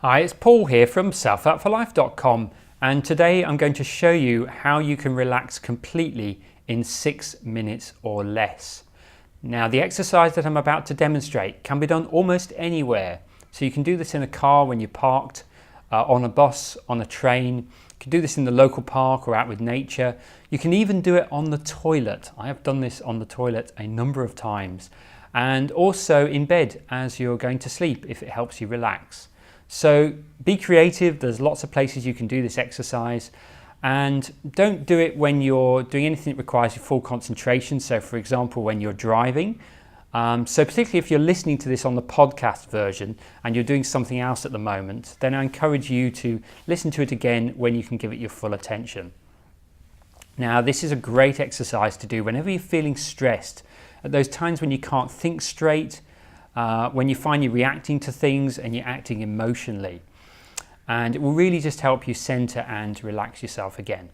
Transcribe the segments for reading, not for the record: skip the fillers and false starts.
Hi, it's Paul here from selfoutforlife.com, and today I'm going to show you how you can relax completely in 6 minutes or less. Now, the exercise that I'm about to demonstrate can be done almost anywhere. So you can do this in a car when you're parked, on a bus, on a train. You can do this in the local park or out with nature. You can even do it on the toilet. I have done this on the toilet a number of times, and also in bed as you're going to sleep if it helps you relax. So be creative. There's lots of places you can do this exercise, and don't do it when you're doing anything that requires your full concentration. So for example, when you're driving. So particularly if you're listening to this on the podcast version and you're doing something else at the moment, then I encourage you to listen to it again when you can give it your full attention. Now, this is a great exercise to do whenever you're feeling stressed, at those times when you can't think straight, when you find you're reacting to things and you're acting emotionally. And it will really just help you center and relax yourself again.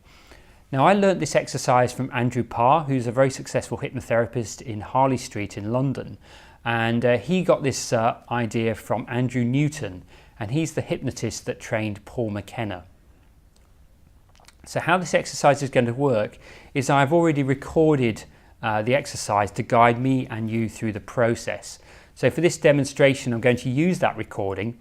Now, I learnt this exercise from Andrew Parr, who's a very successful hypnotherapist in Harley Street in London. And he got this idea from Andrew Newton, and he's the hypnotist that trained Paul McKenna. So how this exercise is going to work is I've already recorded the exercise to guide me and you through the process. So for this demonstration, I'm going to use that recording,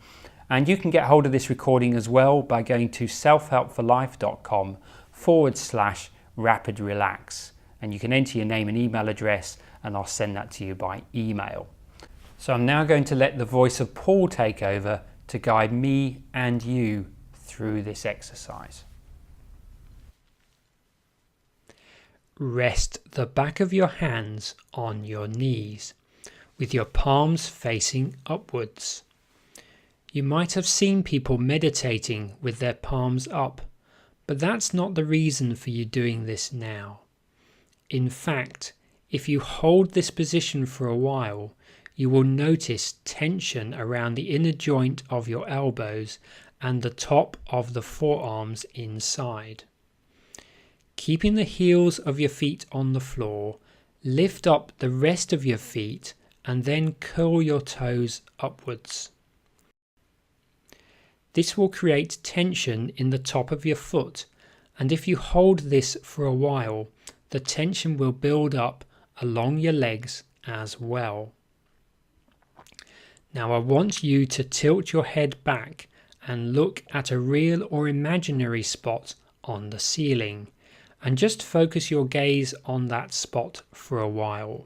and you can get hold of this recording as well by going to selfoutforlife.com/rapid relax, and you can enter your name and email address and I'll send that to you by email. So I'm now going to let the voice of Paul take over to guide me and you through this exercise. Rest the back of your hands on your knees, with your palms facing upwards. You might have seen people meditating with their palms up, but that's not the reason for you doing this now. In fact, if you hold this position for a while, you will notice tension around the inner joint of your elbows and the top of the forearms inside. Keeping the heels of your feet on the floor, lift up the rest of your feet and then curl your toes upwards. This will create tension in the top of your foot, and if you hold this for a while, the tension will build up along your legs as well. Now I want you to tilt your head back and look at a real or imaginary spot on the ceiling, and just focus your gaze on that spot for a while.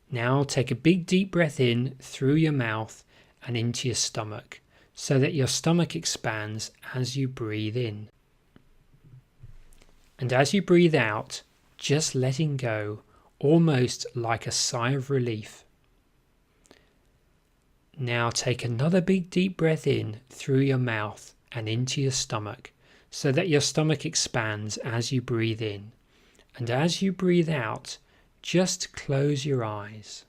Now take a big deep breath in through your mouth and into your stomach, so that your stomach expands as you breathe in. And as you breathe out, just letting go, almost like a sigh of relief. Now take another big deep breath in through your mouth and into your stomach, so that your stomach expands as you breathe in. And as you breathe out, just close your eyes.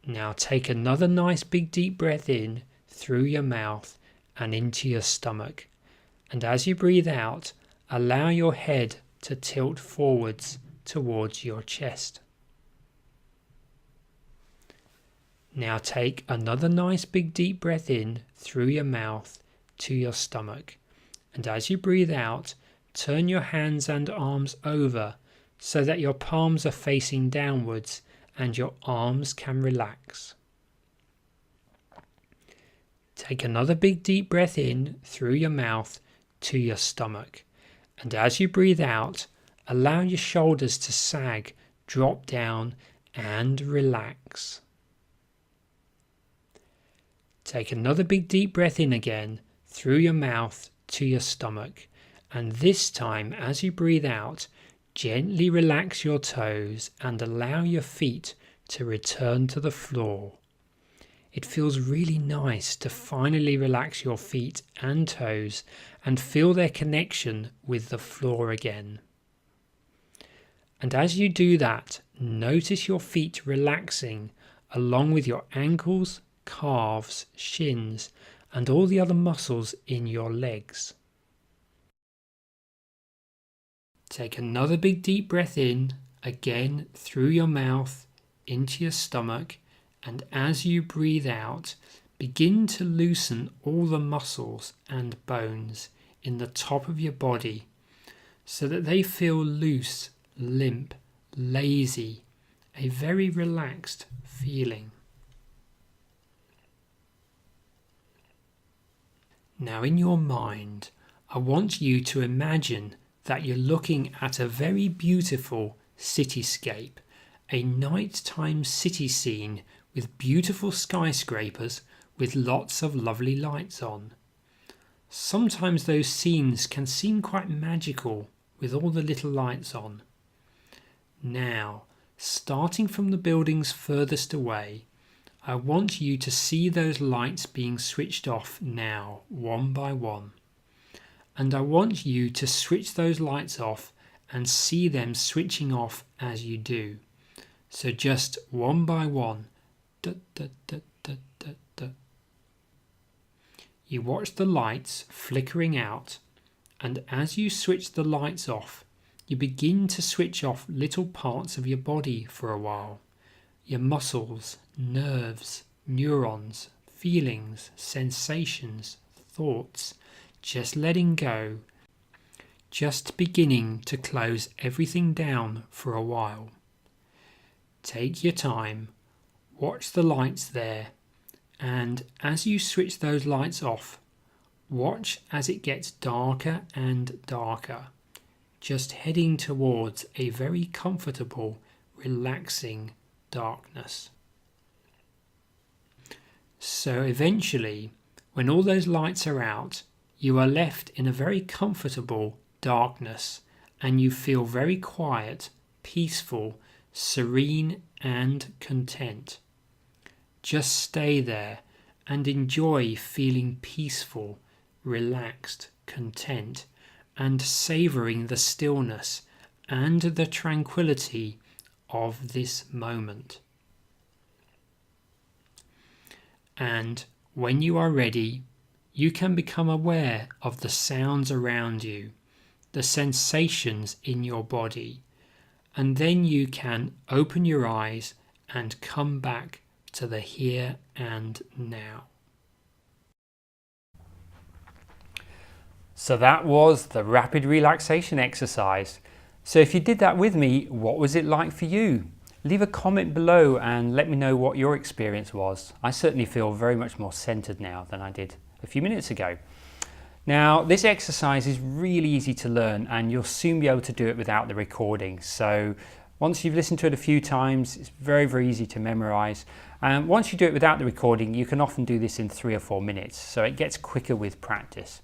Now take another nice big deep breath in through your mouth and into your stomach. And as you breathe out, allow your head to tilt forwards towards your chest. Now take another nice big deep breath in through your mouth to your stomach. And as you breathe out, turn your hands and arms over so that your palms are facing downwards and your arms can relax. Take another big deep breath in through your mouth to your stomach, and as you breathe out, allow your shoulders to sag, drop down and relax. Take another big deep breath in again through your mouth to your stomach, and this time as you breathe out, gently relax your toes and allow your feet to return to the floor. It feels really nice to finally relax your feet and toes and feel their connection with the floor again. And as you do that, notice your feet relaxing along with your ankles, calves, shins, and all the other muscles in your legs. Take another big deep breath in, again through your mouth, into your stomach, And as you breathe out, begin to loosen all the muscles and bones in the top of your body so that they feel loose, limp, lazy, a very relaxed feeling. Now in your mind, I want you to imagine that you're looking at a very beautiful cityscape, a nighttime city scene with beautiful skyscrapers with lots of lovely lights on. Sometimes those scenes can seem quite magical with all the little lights on. Now, starting from the buildings furthest away, I want you to see those lights being switched off now, one by one. And I want you to switch those lights off and see them switching off as you do. So just one by one. Da, da, da, da, da, da. You watch the lights flickering out, and as you switch the lights off, you begin to switch off little parts of your body for a while. Your muscles, nerves, neurons, feelings, sensations, thoughts, just letting go, just beginning to close everything down for a while. Take your time, watch the lights there, and as you switch those lights off, watch as it gets darker and darker, just heading towards a very comfortable, relaxing darkness. So eventually, when all those lights are out, you are left in a very comfortable darkness, and you feel very quiet, peaceful, serene and content. Just stay there and enjoy feeling peaceful, relaxed, content, and savouring the stillness and the tranquility of this moment. And when you are ready, you can become aware of the sounds around you, the sensations in your body, and then you can open your eyes and come back to the here and now. So that was the rapid relaxation exercise. So if you did that with me, what was it like for you? Leave a comment below and let me know what your experience was. I certainly feel very much more centered now than I did a few minutes ago. Now, this exercise is really easy to learn and you'll soon be able to do it without the recording. So once you've listened to it a few times, it's very, very easy to memorize. And once you do it without the recording, you can often do this in 3 or 4 minutes. So it gets quicker with practice.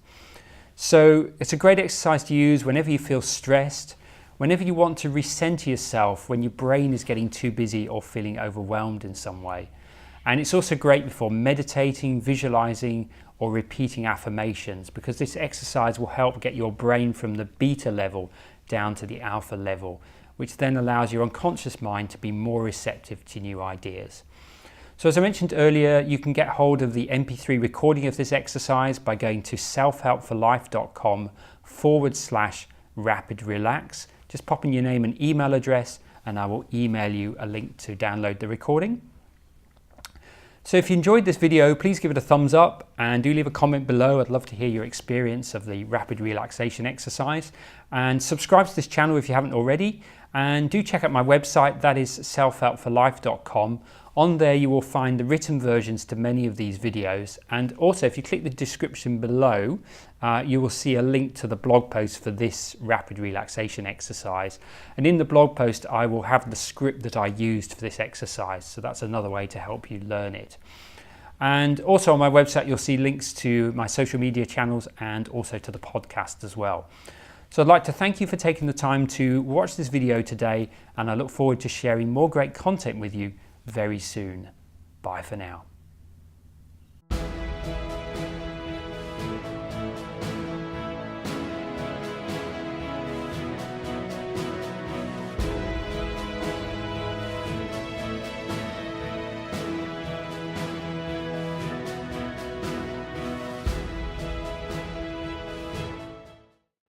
So it's a great exercise to use whenever you feel stressed, whenever you want to recenter yourself when your brain is getting too busy or feeling overwhelmed in some way. And it's also great before meditating, visualizing, or repeating affirmations, because this exercise will help get your brain from the beta level down to the alpha level, which then allows your unconscious mind to be more receptive to new ideas. So as I mentioned earlier, you can get hold of the MP3 recording of this exercise by going to selfhelpforlife.com/rapid relax. Just pop in your name and email address and I will email you a link to download the recording. So if you enjoyed this video, please give it a thumbs up and do leave a comment below. I'd love to hear your experience of the rapid relaxation exercise, and subscribe to this channel if you haven't already, and do check out my website, that is selfhelpforlife.com. On there you will find the written versions to many of these videos, and also if you click the description below, you will see a link to the blog post for this rapid relaxation exercise. And in the blog post I will have the script that I used for this exercise, so that's another way to help you learn it. And also on my website you'll see links to my social media channels and also to the podcast as well. So I'd like to thank you for taking the time to watch this video today, and I look forward to sharing more great content with you very soon. Bye for now.